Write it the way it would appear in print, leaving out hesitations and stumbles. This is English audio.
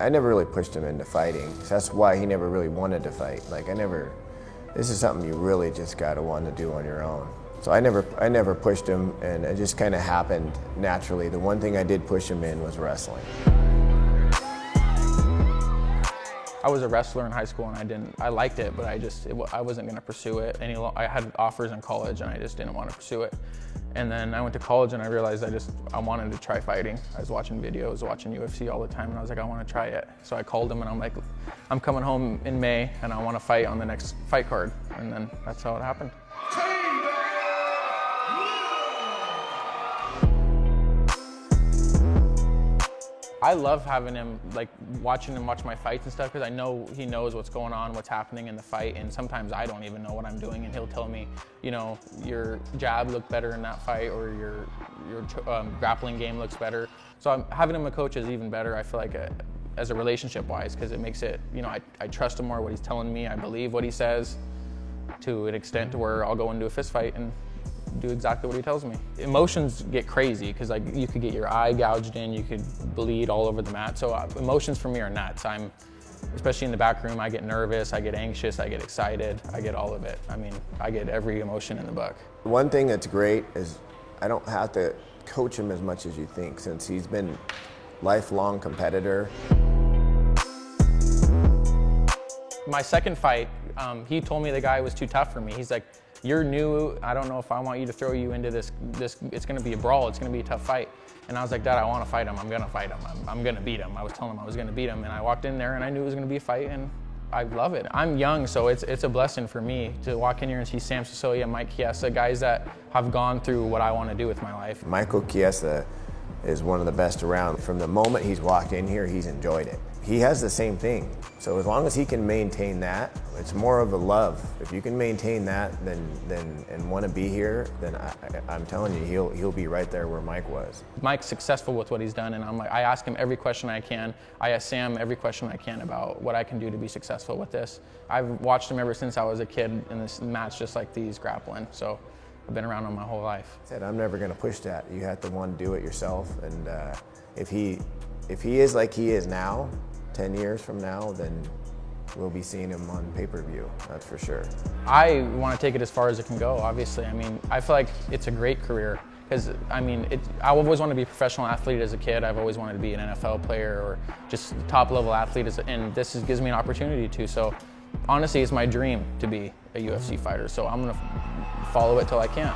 I never really pushed him into fighting. So that's why he never really wanted to fight. Like this is something you really just gotta want to do on your own. So I never pushed him, and it just kind of happened naturally. The one thing I did push him in was wrestling. I was a wrestler in high school, and I liked it, but I wasn't going to pursue it any longer. I had offers in college, and I just didn't want to pursue it. And then I went to college, and I realized I wanted to try fighting. I was watching videos, watching UFC all the time, and I was like, I want to try it. So I called him, and I'm like, I'm coming home in May, and I want to fight on the next fight card. And then that's how it happened. I love having him, like watching him watch my fights and stuff, because I know he knows what's going on, what's happening in the fight, and sometimes I don't even know what I'm doing, and he'll tell me, you know, your jab looked better in that fight, or your grappling game looks better. So having him a coach is even better, I feel like, as a relationship-wise, because it makes it, you know, I trust him more, what he's telling me, I believe what he says, to an extent to where I'll go into a fist fight and do exactly what he tells me. Emotions get crazy because like you could get your eye gouged in, you could bleed all over the mat. So emotions for me are nuts. Especially in the back room, I get nervous, I get anxious, I get excited, I get all of it. I mean, I get every emotion in the book. One thing that's great is I don't have to coach him as much as you think, since he's been a lifelong competitor. My second fight, he told me the guy was too tough for me. He's like, you're new, I don't know if I want you to throw you into this, it's gonna be a brawl, it's gonna be a tough fight. And I was like, Dad, I wanna fight him, I'm gonna fight him, I'm gonna beat him. I was telling him I was gonna beat him, and I walked in there and I knew it was gonna be a fight, and I love it. I'm young, so it's a blessing for me to walk in here and see Sam Sicilian, Mike Chiesa, guys that have gone through what I wanna do with my life. Michael Chiesa is one of the best around. From the moment he's walked in here, he's enjoyed it. He has the same thing. So as long as he can maintain that, it's more of a love. If you can maintain that and want to be here, then I'm telling you, he'll be right there where Mike was. Mike's successful with what he's done, and I ask him every question I can. I ask Sam every question I can about what I can do to be successful with this. I've watched him ever since I was a kid in this match, just like these, grappling. So I've been around him my whole life. I said, I'm never going to push that. You have to want to do it yourself. And if he is like he is now, 10 years from now, then we'll be seeing him on pay-per-view, that's for sure. I want to take it as far as it can go, obviously. I mean, I feel like it's a great career, because, I mean, I always wanted to be a professional athlete as a kid. I've always wanted to be an NFL player or just a top-level athlete, and this gives me an opportunity to. So, honestly, it's my dream to be a UFC fighter, so I'm going to follow it till I can.